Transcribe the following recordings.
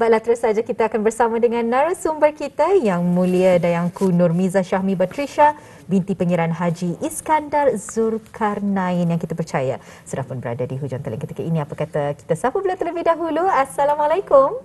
Baiklah, terus saja kita akan bersama dengan narasumber kita yang mulia Dayangku Nurmiza Syahmi Batrisya, binti Pangeran Haji Iskandar Zulkarnain yang kita percaya sudah pun berada di hujung talian ketika ini. Apa kata kita sapa beliau terlebih dahulu? Assalamualaikum.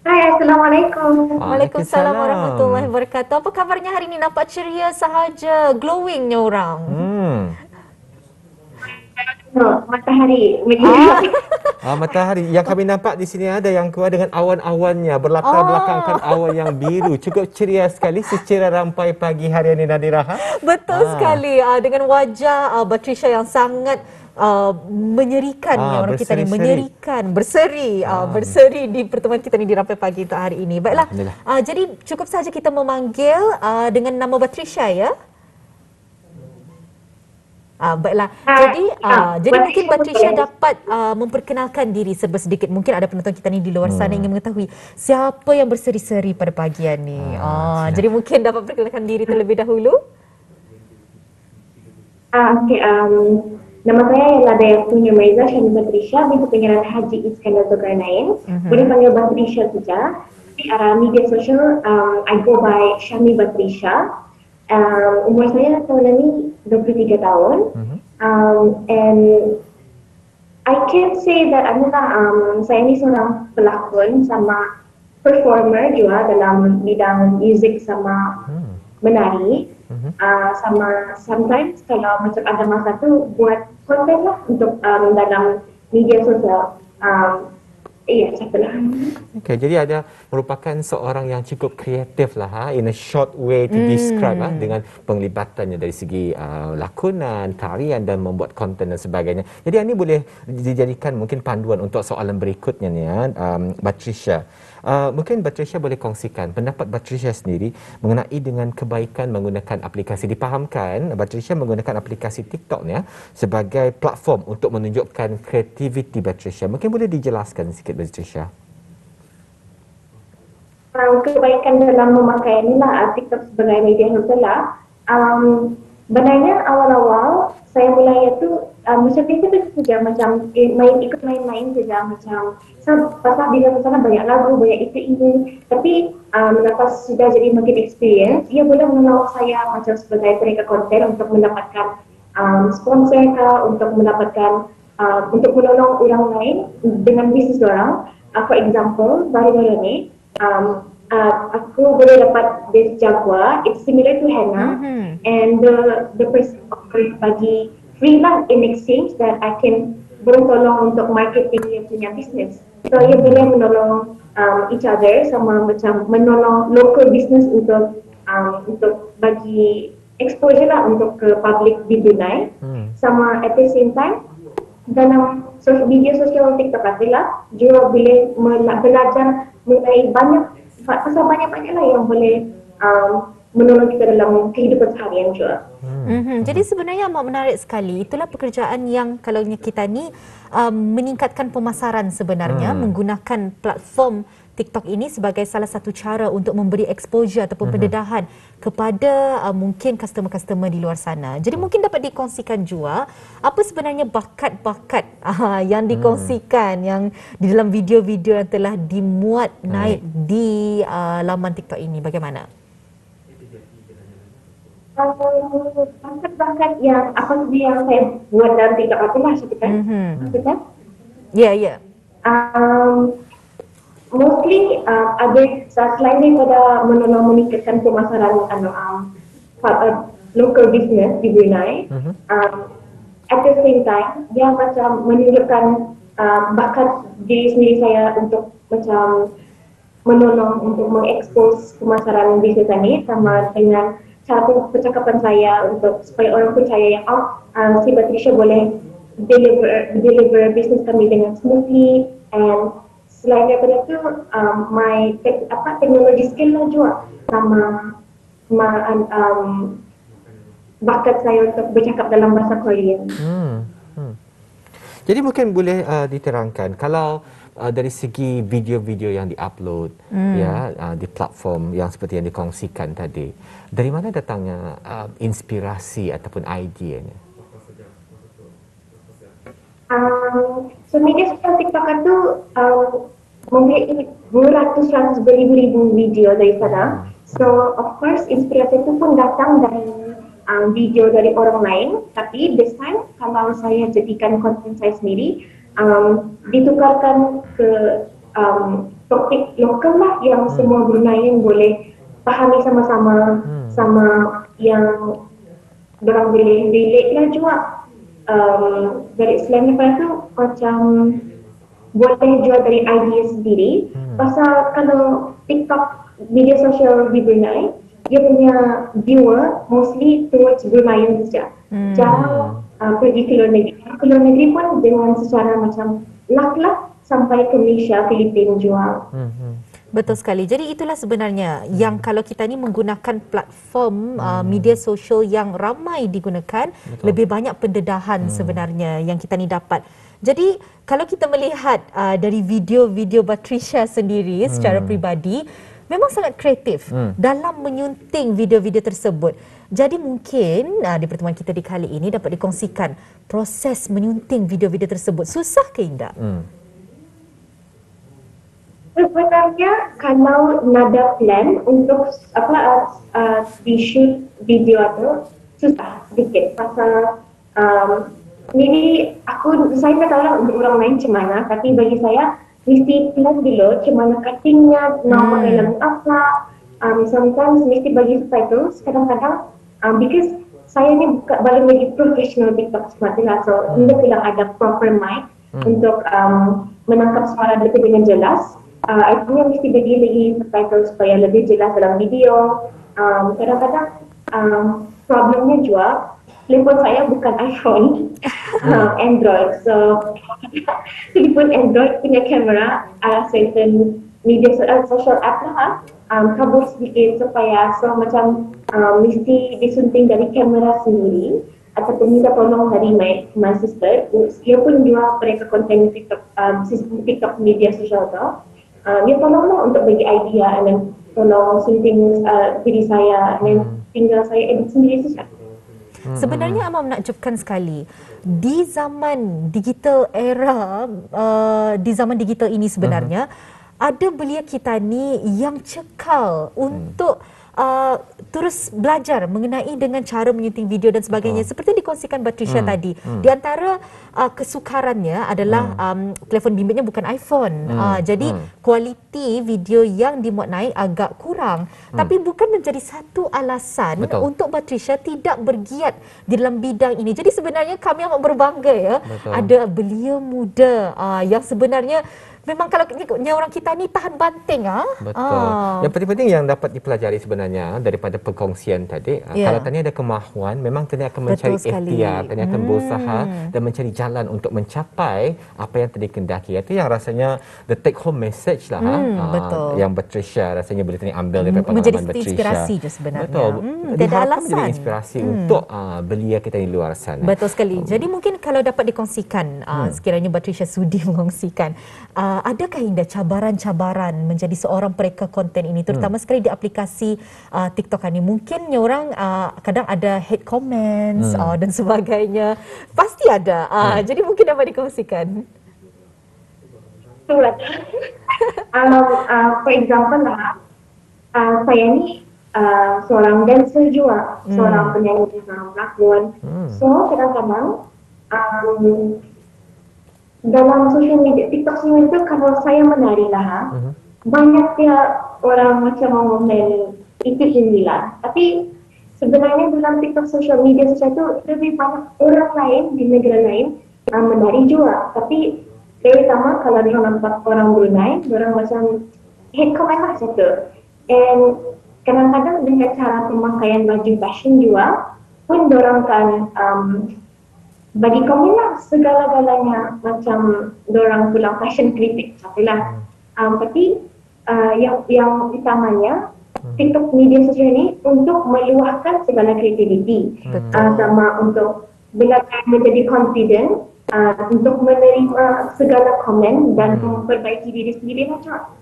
Hai, Assalamualaikum. Waalaikumsalam warahmatullahi wabarakatuh. Apa kabarnya hari ini? Nampak ceria sahaja, glowingnya orang. Matahari. Matahari yang kami nampak di sini ada yang kuat dengan awan-awannya, berlatar belakangkan awan yang biru. Cukup ceria sekali secara rampai pagi hari ini, Nadira. Betul sekali. Dengan wajah Batrisya yang sangat menyerikan orang kita ni, menyerikan, berseri di pertemuan kita ni di rampai pagi untuk hari ini. Baiklah, jadi cukup saja kita memanggil dengan nama Batrisya, ya. Baiklah. Jadi mungkin Batrisya dapat memperkenalkan diri serba sedikit. Mungkin ada penonton kita ni di luar sana ingin mengetahui siapa yang berseri-seri pada pagian ni. Jadi mungkin dapat perkenalkan diri terlebih dahulu. Nama saya ialah Dayangku Nurmiza Syahmi Batrisya, binti Pangeran Haji Iskandar Zulkarnain. Boleh panggil Batrisya saja. Di media sosial, I go by Syahmi Batrisya. Umur saya tahun ini 23 tahun. And I can say that saya ni seorang pelakon sama performer juga dalam bidang music sama menari. Sama sometimes kalau macam ada masa tu buat konten lah untuk dalam media sosial. Okay, jadi ada merupakan seorang yang cukup kreatif lah, in a short way to describe dengan penglibatannya dari segi lakonan, tarian dan membuat konten dan sebagainya. Jadi ini boleh dijadikan mungkin panduan untuk soalan berikutnya ni, Batrisya. Mungkin Batrisya boleh kongsikan pendapat Batrisya sendiri mengenai dengan kebaikan menggunakan aplikasi. Dipahamkan Batrisya menggunakan aplikasi TikTok ni sebagai platform untuk menunjukkan kreativiti Batrisya. Mungkin boleh dijelaskan sikit Batrisya. Kebaikan dalam memakai TikTok sebagai media sosial. Benarnya awal-awal saya mulai itu macam biasa saja, macam ikut main-main saja, macam pasal di sana banyak lagu, banyak itu ini. Tapi lepas sudah jadi makin experience, ia boleh menolong saya macam sebagai peringkat konten untuk mendapatkan sponsor untuk mendapatkan untuk menolong orang lain dengan bisnes orang. For example, baru-baru ni aku boleh dapat this Jaguar. It's similar to henna, and the person bagi free lah in exchange that I can tolong untuk marketing dia punya business. So ia boleh menolong each other, sama macam menolong local business untuk bagi exposure lah untuk ke public di Brunei. Sama at the same time dalam media sosial TikTok lah juga boleh belajar mengenai banyak lah yang boleh menolong kita dalam kehidupan seharian juga. Jadi sebenarnya amat menarik sekali. Itulah pekerjaan yang kalau kita ni meningkatkan pemasaran sebenarnya menggunakan platform TikTok ini sebagai salah satu cara untuk memberi exposure ataupun pendedahan kepada mungkin customer-customer di luar sana. Jadi mungkin dapat dikongsikan juga apa sebenarnya bakat-bakat yang dikongsikan yang di dalam video-video yang telah dimuat naik di laman TikTok ini. Bagaimana? Bakat-bakat yang saya buat dalam TikTok aku lah sebenarnya. Maksudnya? Ya. Mostly ada selain daripada menolong meningkatkan pemasaran local business di Brunei, at the same time dia macam menunjukkan bakat diri sendiri saya untuk macam menolong untuk mengekspos pemasaran bisnes ini, sama dengan cara percakapan saya untuk supaya orang percaya yang si Batrisya boleh deliver bisnes kami dengan smoothly. And selain daripada itu, my teknologi skill lah juga, sama bakat saya untuk bercakap dalam bahasa Korea. Jadi mungkin boleh diterangkan kalau dari segi video-video yang diupload di platform yang seperti yang dikongsikan tadi, dari mana datangnya inspirasi ataupun ideanya? So media sosial TikTok itu memiliki beratus-ratus beribu-ribu video dari sana. So of course inspirasi itu pun datang dari video dari orang lain. Tapi this time kalau saya jadikan konten saya sendiri, ditukarkan ke topik lokal lah yang semua Bruneian boleh pahami sama-sama, sama yang orang boleh relate lah juga. Dari selain daripada tu macam boleh jual dari idea sendiri. Pasal kalau TikTok media sosial di Brunei, dia punya viewer mostly towards Brunei saja. Jarang pergi ke luar negeri. Ke luar negeri pun dengan secara macam lak-lak sampai ke Malaysia, Filipina jual. Betul sekali. Jadi itulah sebenarnya yang kalau kita ni menggunakan platform media sosial yang ramai digunakan, lebih banyak pendedahan sebenarnya yang kita ni dapat. Jadi kalau kita melihat dari video-video Batrisya sendiri secara peribadi, memang sangat kreatif dalam menyunting video-video tersebut. Jadi mungkin di pertemuan kita di kali ini dapat dikongsikan proses menyunting video-video tersebut. Susah ke Indah? Sebenarnya kalau nada plan untuk di shoot video itu susah sedikit pasal saya tak tahu lah untuk orang lain macam mana, tapi bagi saya mesti plan dulu macam mana cuttingnya, nak pakai lagu apa. Sometimes mesti bagi supaya tu kadang-kadang because saya ni belum lagi professional TikTok seperti lah, so tidak bilang ada proper mic untuk menangkap suara lebih dengan jelas. Artinya mesti bagi lagi subtitle supaya lebih jelas dalam video. Kadang-kadang problemnya juga telefon saya bukan iPhone, Android. So telefon Android punya kamera certain media social app lah kabur sedikit supaya macam mesti disunting dari kamera sendiri ataupun minta tolong dari my sister. Dia pun jual mereka konten TikTok media sosial tu. Dia tolonglah untuk bagi idea dan tolong sunting diri saya dan tinggal saya edit sendiri saja. Sebenarnya amat menakjubkan sekali di zaman digital era, di zaman digital ini sebenarnya ada belia kita ni yang cekal untuk terus belajar mengenai dengan cara menyunting video dan sebagainya. Seperti dikongsikan Batrisya tadi, di antara kesukarannya adalah telefon bimbitnya bukan iPhone. Jadi kualiti video yang dimuat naik agak kurang. Tapi bukan menjadi satu alasan untuk Batrisya tidak bergiat di dalam bidang ini. Jadi sebenarnya kami amat berbangga ya. Ada belia muda yang sebenarnya memang kalau orang kita ni tahan banting. Betul. Yang penting-penting yang dapat dipelajari sebenarnya daripada perkongsian tadi, kalau tadi ada kemahuan, memang tadi akan mencari ikhtiar, tadi akan berusaha dan mencari jalan untuk mencapai apa yang tadi kendaki. Itu yang rasanya the take home message lah. Betul. Yang Batrisya rasanya boleh tadi ambil daripada pengalaman menjadi Batrisya. inspirasi je sebenarnya. Betul. Tiada Menjadi alasan. inspirasi untuk belia kita di luar sana. Betul sekali. Jadi mungkin kalau dapat dikongsikan, sekiranya Batrisya sudi mengongsikan, adakah Indah cabaran-cabaran menjadi seorang pereka konten ini, terutama sekali di aplikasi TikTok ini? Mungkin orang kadang ada hate comments dan sebagainya. Pasti ada. Jadi mungkin dapat dikongsikan. Betul. For example lah, saya ni seorang dancer juga, seorang penyanyi, seorang pelakon. So kadang-kadang dalam social media TikTok semua itu kalau saya menari lah, banyak dia orang macam mengomen itu inilah. Tapi sebenarnya dalam TikTok social media sosial itu lebih banyak orang lain di negara lain menari juga. Tapi terutama kalau dia nampak orang Brunei, orang macam hate comment lah satu. And kadang-kadang dengan cara pemakaian baju fashion juga pun dorang kan bagi komen lah segala-galanya macam dorang pulang fashion kritik lah. Tapi yang utamanya TikTok media sosial ini untuk meluahkan segala kreativiti, sama untuk belajar menjadi confident untuk menerima segala komen dan memperbaiki diri sendiri macam.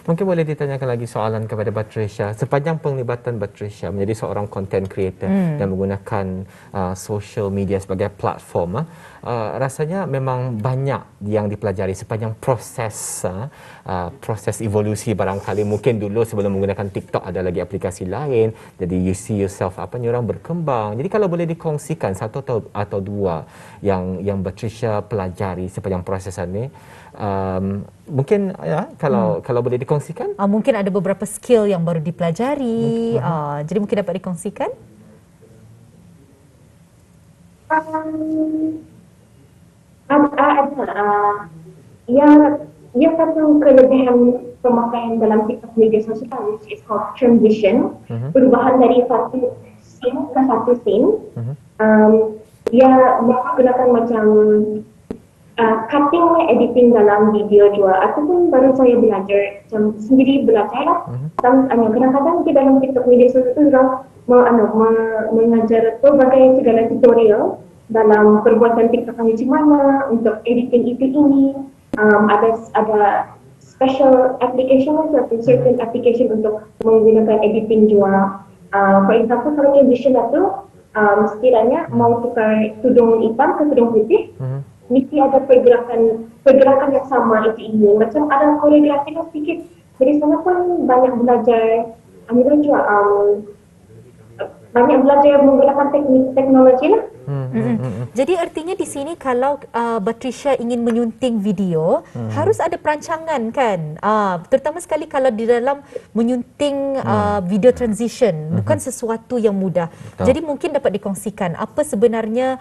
Mungkin boleh ditanyakan lagi soalan kepada Batrisya. Sepanjang penglibatan Batrisya menjadi seorang content creator dan menggunakan social media sebagai platform, rasanya memang banyak yang dipelajari sepanjang proses proses evolusi barangkali. Mungkin dulu sebelum menggunakan TikTok ada lagi aplikasi lain. Jadi you see yourself orang berkembang. Jadi kalau boleh dikongsikan satu atau dua yang Batrisya pelajari sepanjang proses ini, mungkin ya kalau boleh dikongsikan. Mungkin ada beberapa skill yang baru dipelajari. Jadi mungkin dapat dikongsikan. Ya satu kelebihan pemakaian dalam TikTok media sosial which is called transition, perubahan dari satu scene ke satu scene. Ya menggunakan macam cutting editing dalam video juga, ataupun baru saya belajar macam sendiri belajar lah. Kadang-kadang di dalam TikTok media sosial itu mengajar berbagai segala tutorial dalam perbuatan TikTok macam mana untuk editing itu ini. Ada special application atau certain application untuk menggunakan editing juga. For example, kalau transition itu sekiranya mau tukar tudung hitam ke tudung putih, mesti ada pergerakan yang sama itu ini. Macam ada koreografi sedikit. Jadi sana pun banyak belajar. Juga banyak belajar menggunakan teknologi lah. Jadi artinya di sini kalau Batrisya ingin menyunting video, harus ada perancangan kan? Terutama sekali kalau di dalam menyunting video transition, bukan sesuatu yang mudah. Jadi mungkin dapat dikongsikan apa sebenarnya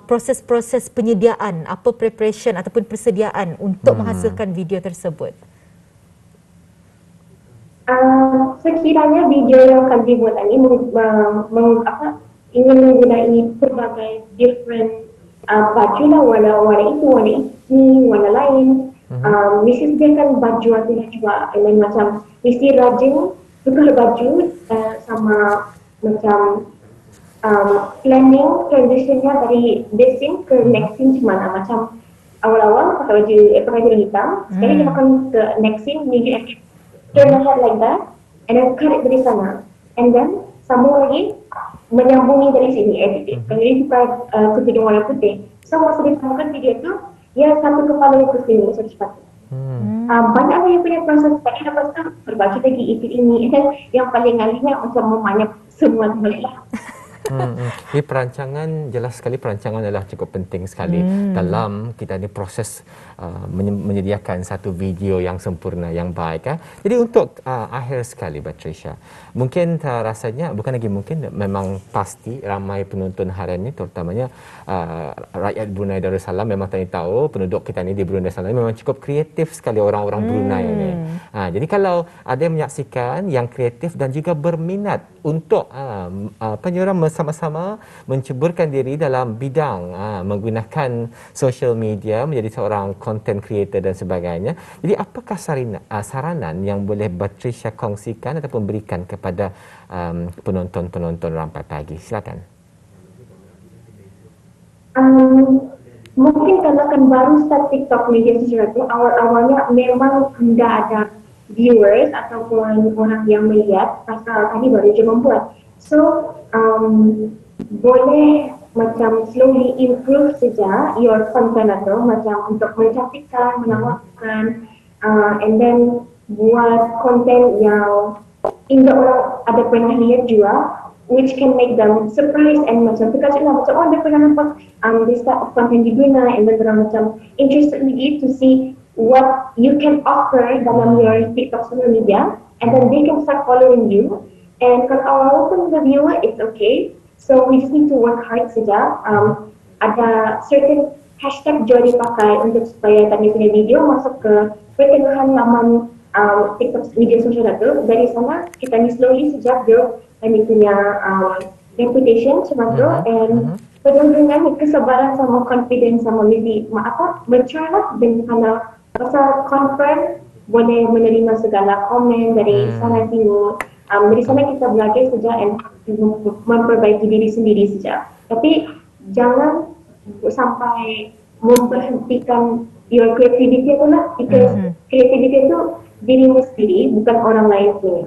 proses-proses penyediaan, apa preparation ataupun persediaan untuk menghasilkan video tersebut. Sekiranya video yang akan dibuat ini ingin menggunakan berbagai different baju lah, warna itu, warna ini, warna lain. Mesti sediakan baju artinya juga macam mesti rajin tukar baju sama macam planning transitionnya dari this scene ke next scene gimana. Macam awal-awal pakai baju hitam, sekarang kita akan ke next scene, turn ahead like that, and then cut it dari sana, and then sambung lagi menyambungi dari sini editing. Jadi kita ke video warna putih. So masa disambungkan video itu, ya satu kepala yang ke sini masa cepat. Banyak yang punya proses tadi lepas itu berbagi lagi itu ini, dan yang paling ngalinya untuk memanyap semua lah. Jadi perancangan, jelas sekali perancangan adalah cukup penting sekali dalam kita ni proses menyediakan satu video yang sempurna, yang baik. Jadi untuk akhir sekali Batrisya, mungkin rasanya bukan lagi mungkin, memang pasti ramai penonton hari ini, terutamanya rakyat Brunei Darussalam memang tahu penduduk kita ni di Brunei Darussalam memang cukup kreatif sekali orang-orang Brunei ini. Jadi kalau ada yang menyaksikan yang kreatif dan juga berminat untuk sama-sama menceburkan diri dalam bidang menggunakan social media, menjadi seorang content creator dan sebagainya. Jadi apakah saranan yang boleh Batrisya kongsikan ataupun berikan kepada penonton-penonton Rampai Pagi? Silakan. Mungkin kalau kan baru start TikTok media sosial itu, awal-awalnya memang tidak ada viewers ataupun orang yang melihat, pasal tadi baru je membuat. So, boleh macam slowly improve saja your content atau macam untuk mencantikkan, menawarkan, and then buat konten yang hingga orang ada pernah lihat juga, which can make them surprised and macam terkejut lah, macam dia pernah nampak this type of content di Brunei, and then orang macam interested lagi to see what you can offer dalam your TikTok social media, and then they can start following you. And kalau awal pun the viewer, it's okay. So we just need to work hard saja. Ada certain hashtag juga dipakai untuk supaya kami punya video masuk ke pertengahan laman TikTok media sosial itu. Dari sana kita ni slowly saja build kami punya reputation macam tu, and penuh dengan kesabaran sama confidence sama maybe mature lah, dan kalau pasal confirm boleh menerima segala komen dari sana sini. Dari sana kita belajar saja dan memperbaiki diri sendiri saja. Tapi jangan sampai memberhentikan your creativity itu lah, because creativity itu dirimu sendiri, bukan orang lain punya.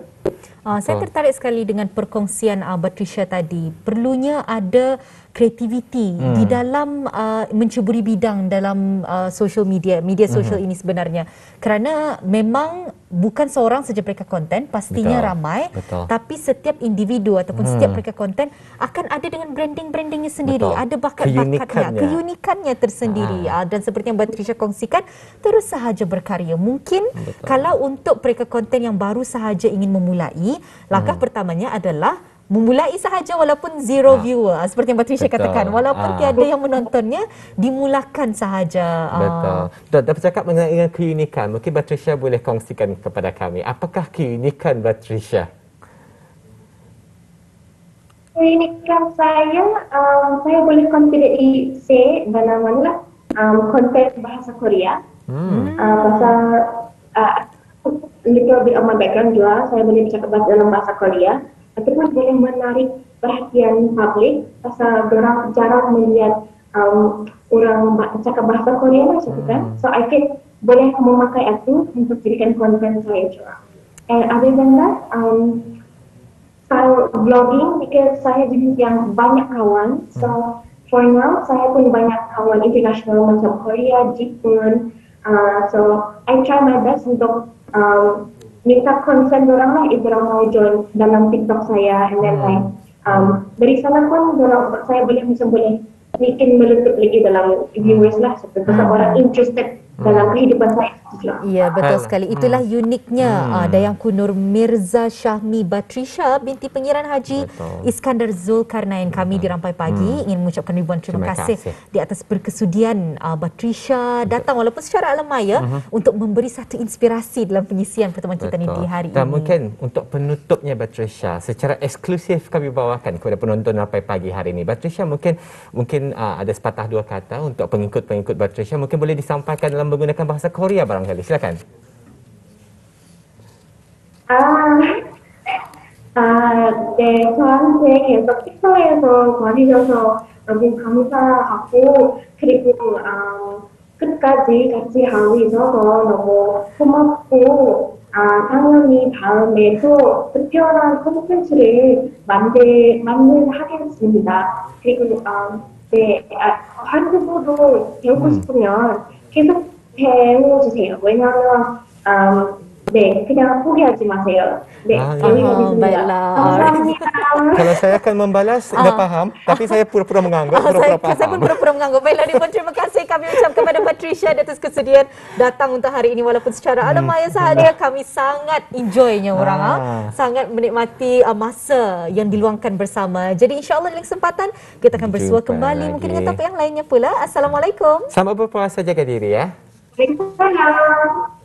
Saya tertarik sekali dengan perkongsian Patricia tadi. Perlunya ada kreativiti di dalam menceburi bidang dalam social media sosial ini sebenarnya. Kerana memang bukan seorang saja mereka konten, pastinya ramai. Tapi setiap individu ataupun setiap mereka konten akan ada dengan brandingnya sendiri. Ada bakat-bakatnya, keunikannya tersendiri. Dan seperti yang Patricia kongsikan, terus sahaja berkarya. Mungkin kalau untuk mereka konten yang baru sahaja ingin memulai, langkah pertamanya adalah memulai sahaja walaupun zero viewer, seperti yang Patricia katakan, walaupun tiada yang menontonnya, dimulakan sahaja. Betul. Dan bercakap mengenai keunikan, mungkin Patricia boleh kongsikan kepada kami, apakah keunikan Patricia? Keunikan saya boleh confidently say dalam mana konten bahasa Korea. Pasal little bit of my background juga, saya boleh bercakap dalam bahasa Korea. Ataupun boleh menarik perhatian publik pasal orang jarang melihat orang cakap bahasa Korea macam tu kan. So I can boleh memakai itu untuk jadikan konten saya juga. And other than that, style vlogging, because saya jenis yang banyak kawan. So for now, saya pun banyak kawan international macam Korea, Jepun. So I try my best untuk minta konsen orang lah if orang mau join dalam TikTok saya, and then dari sana pun saya boleh bikin meletup lagi dalam viewers lah, seperti orang interested dalam kehidupan saya juga. Ya, betul sekali. Itulah uniknya Dayangku Nur Mirza Syahmi Patricia binti Pengiran Haji Iskandar Zulkarnain. Kami di Rampai Pagi ingin mengucapkan ribuan terima kasih di atas berkesudian Patricia datang walaupun secara alamaya untuk memberi satu inspirasi dalam pengisian pertemuan kita ni di hari ini. Dan mungkin untuk penutupnya Patricia, secara eksklusif kami bawakan kepada penonton Rampai Pagi hari ini. Patricia mungkin ada sepatah dua kata untuk pengikut-pengikut Patricia, mungkin boleh disampaikan dalam menggunakan bahasa Korea barangkali. Silakan. 네, 저한테 계속 틱톡에서 봐주셔서 너무 감사하고, 그리고 끝까지 같이 하고 있어서 너무 고맙고, 당연히 다음에 또 특별한 콘텐츠를 하겠습니다. 그리고 네, 한국어도 배우고 싶으면 계속 배워주세요. 왜냐하면 네, 그냥 포기하지 마세요. 네, baiklah. 감사합니다. Kalau saya akan membalas, anda faham, tapi saya pura-pura menganggap, pura-pura faham. Saya pun pura-pura menganggap. Baiklah, ribuan terima kasih kami ucapkan kepada Patricia di atas kesudian datang untuk hari ini walaupun secara alamaya sahaja. Kami sangat enjoynya orang, sangat menikmati masa yang diluangkan bersama. Jadi insya-Allah dalam kesempatan kita akan bersua kembali mungkin dengan topik yang lainnya pula. Assalamualaikum. Selamat berpuasa, jaga diri ya. Waalaikumsalam.